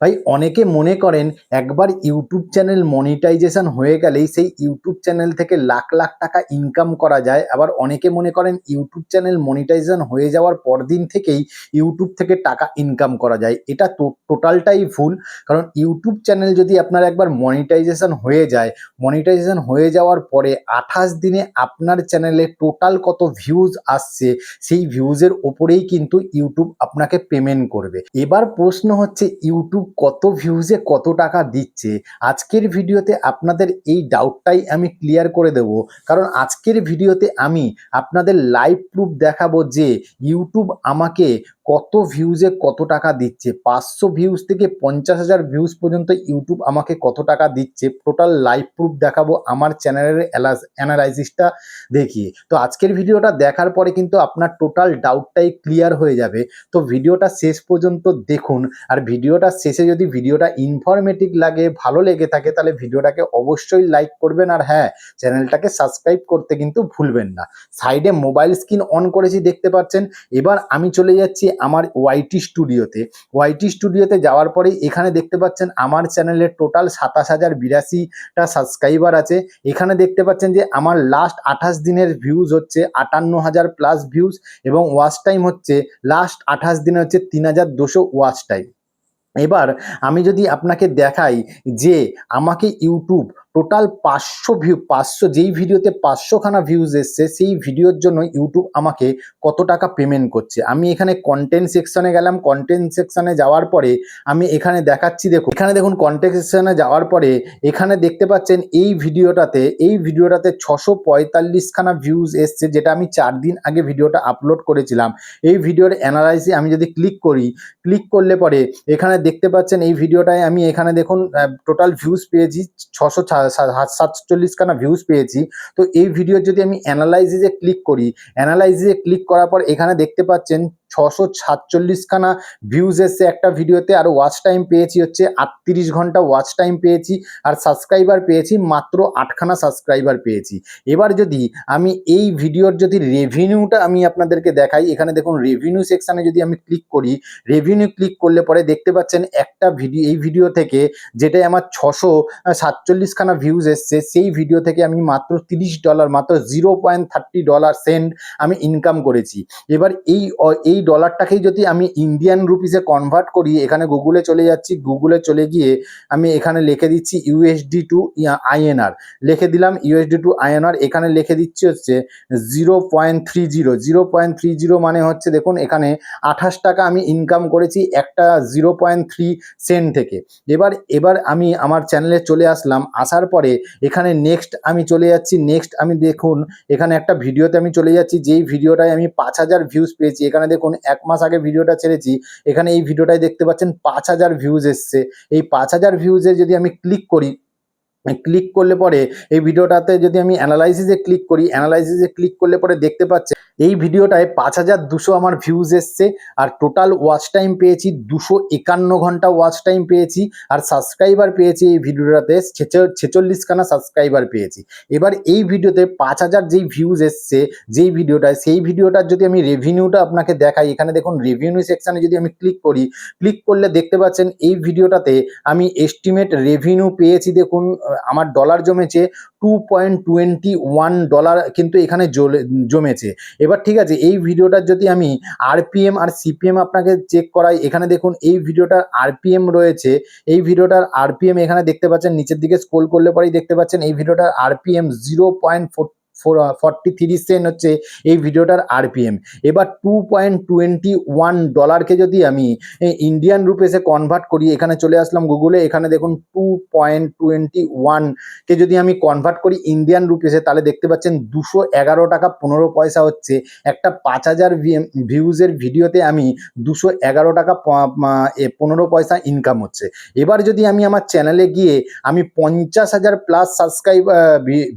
ভাই অনেকে মনে করেন একবার ইউটিউব চ্যানেল মনিটাইজেশন হয়ে গেলেই সেই ইউটিউব চ্যানেল থেকে লাখ লাখ টাকা ইনকাম করা যায়। আবার অনেকে মনে করেন ইউটিউব চ্যানেল মনিটাইজেশন হয়ে যাওয়ার পরদিন থেকেই ইউটিউব থেকে টাকা ইনকাম করা যায়। এটা তো টোটালটাই ভুল। কারণ ইউটিউব চ্যানেল যদি আপনার একবার মনিটাইজেশন হয়ে যায়, মনিটাইজেশন হয়ে যাওয়ার পরে 28 দিনে আপনার চ্যানেলে টোটাল কত ভিউজ আসছে সেই ভিউজের ওপরেই কিন্তু ইউটিউব আপনাকে পেমেন্ট করবে। এবার প্রশ্ন হচ্ছে ইউটিউব কত ভিউজে কত টাকা দিচ্ছে। আজকের ভিডিওতে আপনাদের এই ডাউটটাই আমি ক্লিয়ার করে দেব। কারণ আজকের ভিডিওতে আমি আপনাদের লাইভ প্রুফ দেখাবো যে ইউটিউব আমাকে কত ভিউজে কত টাকা দিচ্ছে। 500 ভিউজ থেকে 50,000 ভিউজ পর্যন্ত ইউটিউব আমাকে কত টাকা দিচ্ছে, টোটাল লাইভ প্রুফ দেখাবো আমার চ্যানেলের অ্যানালাইসিসটা দেখিয়ে। তো আজকের ভিডিওটা দেখার পরে কিন্তু আপনার টোটাল ডাউটটাই ক্লিয়ার হয়ে যাবে। তো ভিডিওটা শেষ পর্যন্ত দেখুন। আর ভিডিওটা শেষে যদি ভিডিওটা ইনফরমেটিভ লাগে, ভালো লেগে থাকে, তাহলে ভিডিওটাকে অবশ্যই লাইক করবেন। আর হ্যাঁ, চ্যানেলটাকে সাবস্ক্রাইব করতে কিন্তু ভুলবেন না। সাইডে মোবাইল স্ক্রিন অন করেছি দেখতে পাচ্ছেন। এবার আমি চলে যাচ্ছি আমার ওয়াইটি স্টুডিওতে। ওয়াইটি স্টুডিওতে যাওয়ার পরেই এখানে দেখতে পাচ্ছেন আমার চ্যানেলের টোটাল 27,082টা সাবস্ক্রাইবার আছে। এখানে দেখতে পাচ্ছেন যে আমার লাস্ট 28 দিনের ভিউজ হচ্ছে 58,000 প্লাস ভিউজ এবং ওয়াচ টাইম হচ্ছে লাস্ট 28 দিনে হচ্ছে 3,200 ওয়াচ টাইম। এবার আমি যদি আপনাকে দেখাই যে আমাকে ইউটিউব টোটাল 500 যেই ভিডিওতে 500খানা ভিউজ এসছে সেই ভিডিওর জন্য ইউটিউব আমাকে কত টাকা পেমেন্ট করছে। আমি এখানে কন্টেন্ট সেকশনে গেলাম। কন্টেন্ট সেকশনে যাওয়ার পরে আমি এখানে দেখাচ্ছি, দেখুন এখানে দেখুন কন্টেন্ট সেকশনে যাওয়ার পরে এখানে দেখতে পাচ্ছেন এই ভিডিওটাতে 645খানা ভিউজ এসছে, যেটা আমি 4 দিন আগে ভিডিওটা আপলোড করেছিলাম। এই ভিডিওর অ্যানালাইসিস আমি যদি ক্লিক করলে পরে এখানে দেখতে পাচ্ছেন এই ভিডিওটায় আমি এখানে দেখুন টোটাল ভিউজ পেয়েছি 647খানা ভিউজ পেয়েছি। তো এই ভিডিওর যদি আমি অ্যানালাইসিসে ক্লিক করার পর এখানে দেখতে পাচ্ছেন 647খানা ভিউজ এসছে একটা ভিডিওতে। আর ওয়াচ টাইম পেয়েছি হচ্ছে 38 ঘন্টা ওয়াচ টাইম পেয়েছি। আর সাবস্ক্রাইবার পেয়েছি মাত্র 8খানা সাবস্ক্রাইবার পেয়েছি। এবার যদি আমি এই ভিডিওর যদি রেভিনিউটা আমি আপনাদেরকে দেখাই, এখানে দেখুন রেভিনিউ সেকশানে যদি আমি রেভিনিউ ক্লিক করলে পরে দেখতে পাচ্ছেন একটা এই ভিডিও থেকে যেটাই আমার 647খানা ভিউজ এসছে, সেই ভিডিও থেকে আমি মাত্র $30 মাত্র $0.30 আমি ইনকাম করেছি। এবার এই ডলারটাকেই যদি আমি ইন্ডিয়ান রুপিসে কনভার্ট করি, এখানে গুগলে চলে যাচ্ছি। গুগলে চলে গিয়ে আমি এখানে লিখে দিচ্ছি ইউএসডি টু আইএনআর, লিখে দিলাম ইউএসডি টু আইএনআর। এখানে লিখে দিচ্ছি হচ্ছে 0.30 মানে হচ্ছে দেখুন এখানে 28 টাকা আমি ইনকাম করেছি একটা 0.3 থেকে। এবার আমি আমার চ্যানেলে চলে আসলাম। আসার পরে এখানে নেক্সট আমি চলে যাচ্ছি। নেক্সট আমি দেখুন এখানে একটা ভিডিওতে আমি চলে যাচ্ছি, যেই ভিডিওটায় আমি 5,000 ভিউজ পেয়েছি। এখানে দেখুন 1 মাস আগে ভিডিওটা ছেড়েছি। এখানে এই ভিডিওটায় দেখতে পাচ্ছেন 5,000 ভিউজ এসছে। এই 5,000 ভিউজে যদি আমি ক্লিক করলে পরে এই ভিডিওটাতে যদি আমি অ্যানালাইসিসে ক্লিক করলে পরে দেখতে পাচ্ছি এই ভিডিওটায় 5,200 আমার ভিউজ এসছে। আর টোটাল ওয়াচ টাইম পেয়েছি 251 ঘন্টা ওয়াচ টাইম পেয়েছি। আর সাবস্ক্রাইবার পেয়েছি এই ভিডিওটাতে 46খানা সাবস্ক্রাইবার পেয়েছি। এবার এই ভিডিওতে 5,000 যেই ভিউজ এসছে যেই ভিডিওটায়, সেই ভিডিওটার যদি আমি রেভিনিউটা আপনাকে দেখাই, এখানে দেখুন রেভিনিউ সেকশানে যদি আমি ক্লিক করলে দেখতে পাচ্ছেন এই ভিডিওটাতে আমি এস্টিমেট রেভিনিউ পেয়েছি। দেখুন আমার ডলার জমেছে $2.21 কিন্তু এখানে জমেছে। এবার ঠিক আছে, এই ভিডিওটার যদি আমি আরপিএম আর সিপিএম আপনাকে চেক করাই, এখানে দেখুন এই ভিডিওটার আরপিএম রয়েছে। এই ভিডিওটার আরপিএম এখানে দেখতে পাচ্ছেন, নিচের দিকে স্ক্রল করলে পরেই দেখতে পাচ্ছেন এই ভিডিওটার আরপিএম 0.43 সেন্ট হচ্ছে এই ভিডিওটার আরপিএম। এবার $2.21কে যদি আমি ইন্ডিয়ান রুপিসে কনভার্ট করি, এখানে চলে আসলাম গুগলে। এখানে দেখুন 2.21কে যদি আমি কনভার্ট করি ইন্ডিয়ান রুপিসে, তাহলে দেখতে পাচ্ছেন 211 টাকা 15 পয়সা হচ্ছে। একটা 5,000 ভিউজের ভিডিওতে আমি 211 টাকা 15 পয়সা ইনকাম হচ্ছে। এবার যদি আমি আমার চ্যানেলে গিয়ে আমি 50,000 প্লাস সাবস্ক্রাইব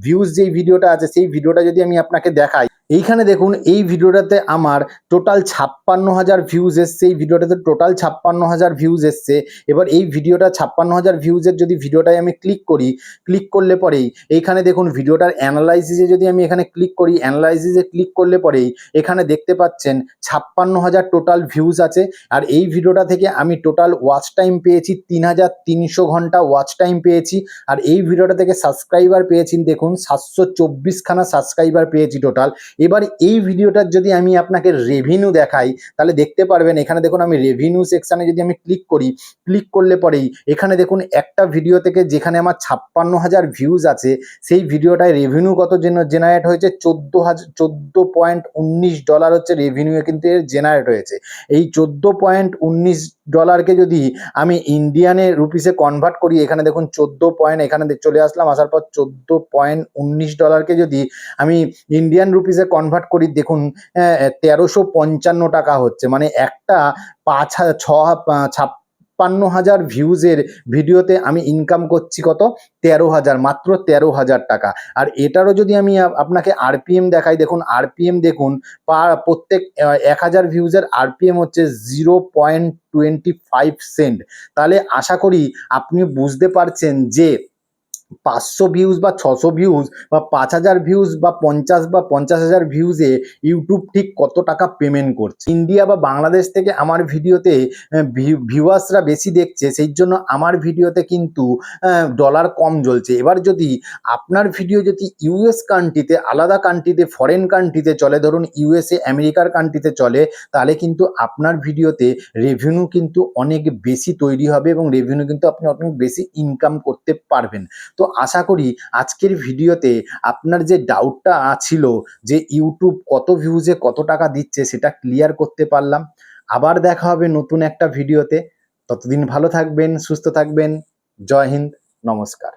ভিউজ যেই ভিডিওটা আছে সেই ভিডিওটা যদি আমি আপনাকে দেখাই, এইখানে দেখুন এই ভিডিওটাতে আমার টোটাল ৫৬,০০০ ভিউজ এসছে। এই ভিডিওটাতে টোটাল ৫৬,০০০ ভিউজ এসছে। এবার এই ভিডিওটা ৫৬,০০০ ভিউজের যদি ভিডিওটায় আমি ক্লিক করি, ক্লিক করলে পরেই এইখানে দেখুন ভিডিওটার অ্যানালাইসিসে যদি আমি এখানে ক্লিক করি, অ্যানালাইসিসে ক্লিক করলে পরেই এখানে দেখতে পাচ্ছেন ৫৬,০০০ টোটাল ভিউজ আছে। আর এই ভিডিওটা থেকে আমি টোটাল ওয়াচ টাইম পেয়েছি ৩,৩০০ ঘন্টা ওয়াচ টাইম পেয়েছি। আর এই ভিডিওটা থেকে সাবস্ক্রাইবার পেয়েছি দেখুন ৭২৪ খানা সাবস্ক্রাইবার পেয়েছি টোটাল। এবার এই ভিডিওটার যদি আমি আপনাকে রেভিনিউ দেখাই, তাহলে দেখতে পারবেন এখানে দেখুন আমি রেভিনিউ সেকশানে যদি আমি ক্লিক করি, ক্লিক করলে পরেই এখানে দেখুন একটা ভিডিও থেকে যেখানে আমার ৫৬,০০০ ভিউজ আছে, সেই ভিডিওটায় রেভিনিউ কত জেনারেট হয়েছে, $14.19 হচ্ছে রেভিনিউ কিন্তু এর জেনারেট হয়েছে। এই $14.19 যদি আমি ইন্ডিয়ানে রুপিসে কনভার্ট করি, এখানে দেখুন 14 পয়েন্ট, এখানে চলে আসলাম, আসার পর $14.19 যদি আমি ইন্ডিয়ান রুপিসে কনভার্ট করি, দেখুন ১৩৫৫ টাকা হচ্ছে। মানে একটা ৫৬,০০০ ভিউজের ভিডিওতে আমি ইনকাম করছি কত, ১৩,০০০, মাত্র ১৩,০০০ টাকা। আর এটারও যদি আমি আপনাকে আরপিএম দেখাই, দেখুন আরপিএম দেখুন প্রত্যেক ১,০০০ ভিউজের আরপিএম হচ্ছে 0.25 সেন্ট। তাহলে আশা করি আপনি বুঝতে পারছেন যে ৫০০ ভিউজ বা ৬০০ ভিউজ বা ৫,০০০ ভিউজ বা ৫০,০০০ ভিউজে ইউটিউব ঠিক কত টাকা পেমেন্ট করছে। ইন্ডিয়া বা বাংলাদেশ থেকে আমার ভিডিওতে ভিউয়ার্সরা বেশি দেখছে, সেই জন্য আমার ভিডিওতে কিন্তু ডলার কম জ্বলছে। এবার যদি আপনার ভিডিও যদি ইউএস কান্ট্রিতে, আলাদা কান্ট্রিতে, ফরেন কান্ট্রিতে চলে, ধরুন ইউএসএ আমেরিকার কান্ট্রিতে চলে, তাহলে কিন্তু আপনার ভিডিওতে রেভিনিউ কিন্তু অনেক বেশি তৈরি হবে এবং রেভিনিউ কিন্তু আপনি অনেক বেশি ইনকাম করতে পারবেন। তো আশা করি আজকের ভিডিওতে আপনার যে ডাউটটা ছিল যে ইউটিউব কত ভিউজে কত টাকা দিচ্ছে, সেটা ক্লিয়ার করতে পারলাম। আবার দেখা হবে নতুন একটা ভিডিওতে। ততদিন ভালো থাকবেন, সুস্থ থাকবেন। জয় হিন্দ, নমস্কার।